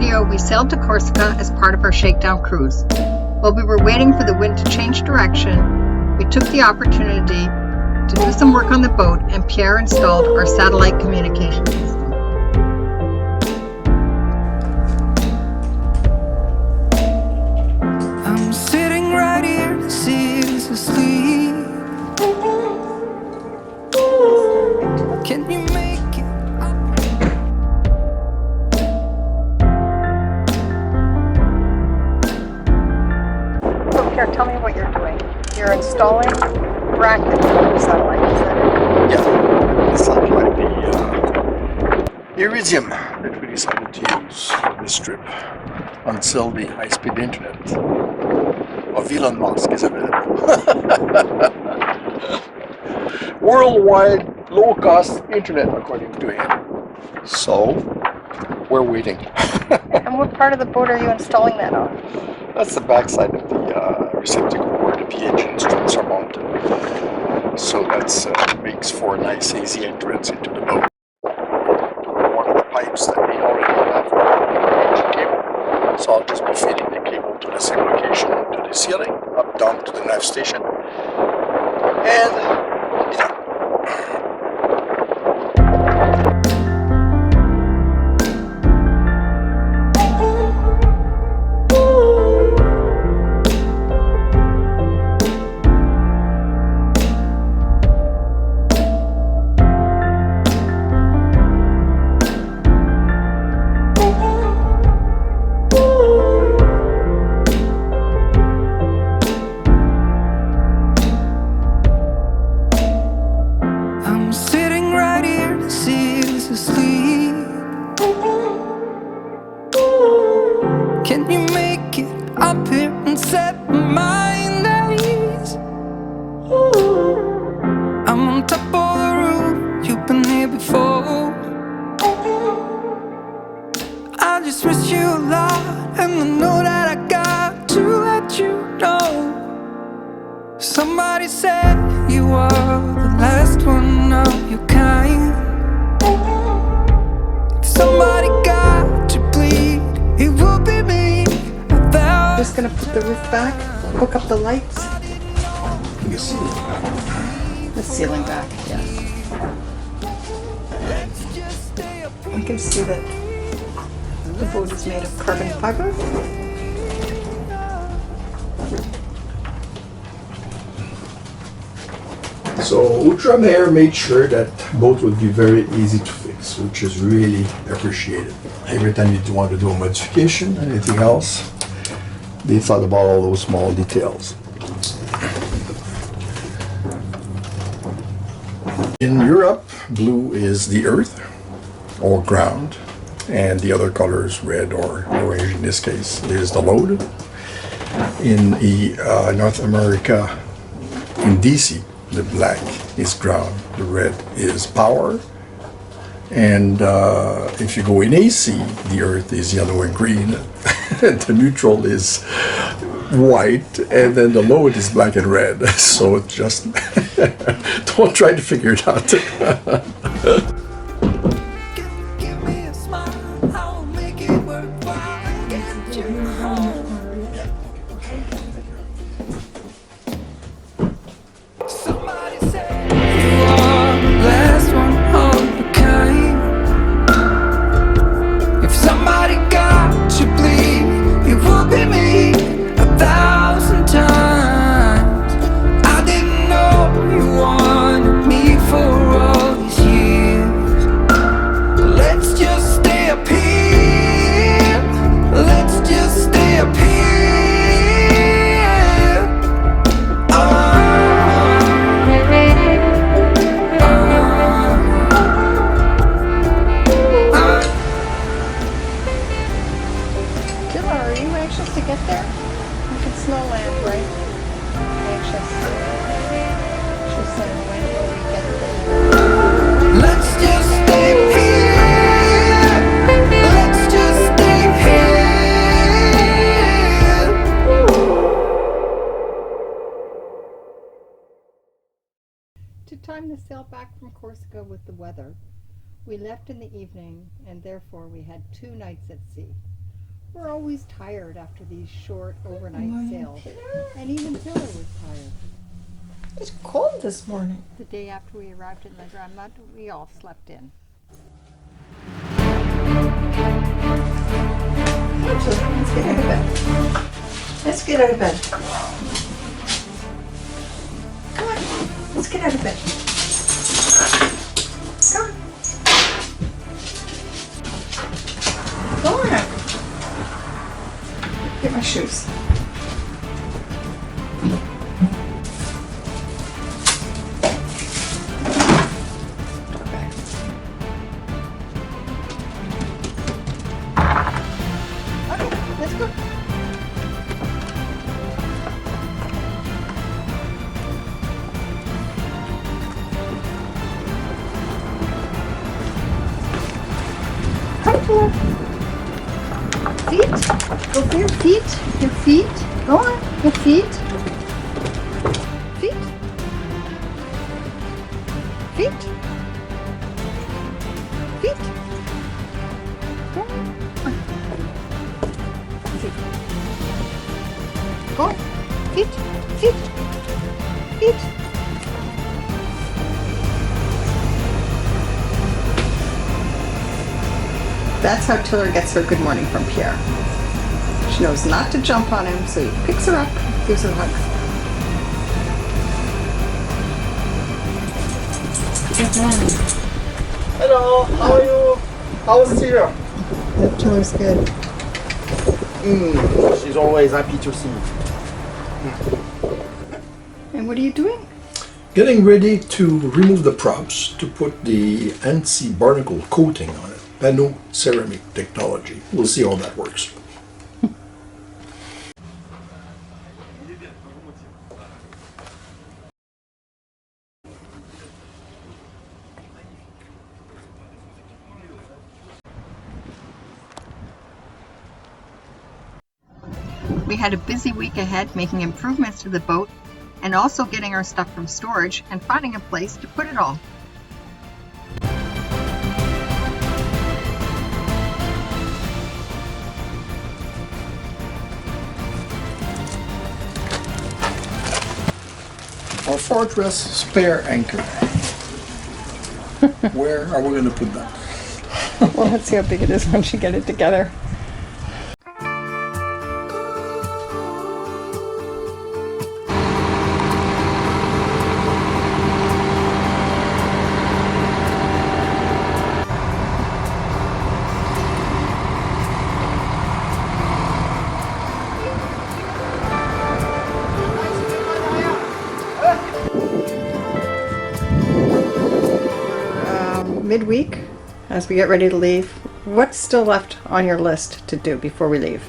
video, we sailed to Corisca as part of our shakedown cruise. While we were waiting for the wind to change direction, we took the opportunity to do some work on the boat, and Pierre installed our satellite communication system. I'm sitting right here, the sea is asleep. Can you make it up? So Pierre, tell me what you're doing. You're installing brackets for the satellite, is that it? Yeah, it's like the iridium that we decided to use for this trip until the high-speed internet of Elon Musk is available. Worldwide, low-cost internet, according to him. So, we're waiting. And what part of the boat are you installing that on? That's the backside of the receptacle where the PH instruments are mounted. So that makes for a nice, easy entrance into the boat. One of the pipes that we already have for the cable. So I'll just be feeding the cable to the same location, to the ceiling, up down to the nav station, and we'll be done. I'm sitting right here, the sea is asleep. Can you make it up here and set my mind at ease? I'm on top of the roof, you've been here before. I just miss you a lot, and I know that I got to let you know. Somebody said you are the last one of your kind. If somebody got to bleed, it would be me. I'm just going to put the roof back, hook up the lights. The ceiling. The ceiling back, yes. You can see that the boat is made of carbon fiber. So Outremer made sure that boat would be very easy to fix, which is really appreciated. Every time you want to do a modification, anything else, they thought about all those small details. In Europe, blue is the earth or ground, and the other colors, red or orange in this case, is the load. In North America, in DC, the black is ground, the red is power, and if you go in AC, the earth is yellow and green, and the neutral is white, and then the load is black and red. So it just don't try to figure it out. Give me a smile, I'll make it worthwhile. Get you home. Somebody said you are the last one of a kind. If somebody got to bleed, it would be me 1,000 times. I didn't know you wanted me for all these years. Let's just stay up here. Let's just stay up here. Killer, are you anxious to get there? You can snow land, right? Anxious. She's saying, when will we get there? Let's just stay here. Let's just stay here. To time the sail back from Corisca with the weather, we left in the evening, and therefore we had 2 nights at sea. We're always tired after these short overnight sails. And even Taylor was tired. It's cold this morning. The day after we arrived in the Grand Motte, we all slept in. Let's get out of bed. Let's get out of bed. Come on, let's get out of bed. Come on. Go on out. Get my shoes. Let's go. Come on. Feet. Go for your feet. Your feet. Go on. Your feet. Feet. Feet. Feet. Go on. Go on. Feet. Feet. Feet. That's how Taylor gets her good morning from Pierre. She knows not to jump on him, so he picks her up, gives her a hug. Hello, how are you? How's Celia? Yep, Taylor's good. She's always happy to see me. And what are you doing? Getting ready to remove the props to put the anti-barnacle coating on it. Pano ceramic technology. We'll see how that works. We had a busy week ahead making improvements to the boat and also getting our stuff from storage and finding a place to put it all. Our fortress spare anchor. Where are we going to put that? Well, let's see how big it is once you get it together. Midweek, as we get ready to leave, what's still left on your list to do before we leave?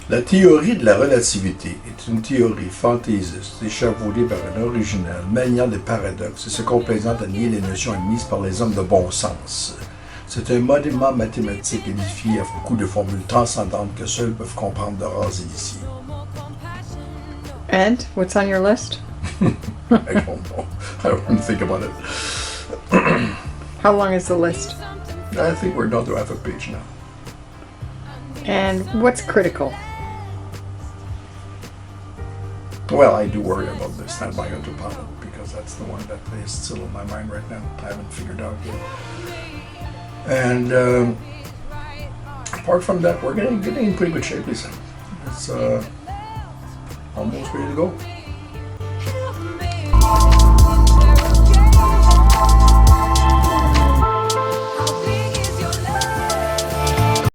La théorie de la relativité est une théorie fantaisiste échafaudée par une originale manière des paradoxes et se complaisant à nier les notions admises par les hommes de bon sens. C'est un monument mathématique édifié à beaucoup de formules transcendantes que seuls peuvent comprendre de rares initiés. And what's on your list? I don't know. I don't think about it. How long is the list? I think we're down to half a page now. And what's critical? Well, I do worry about the standby autopilot because that's the one that is still in my mind right now. I haven't figured out yet. And apart from that, we're getting in pretty good shape, Lisa. It's almost ready to go.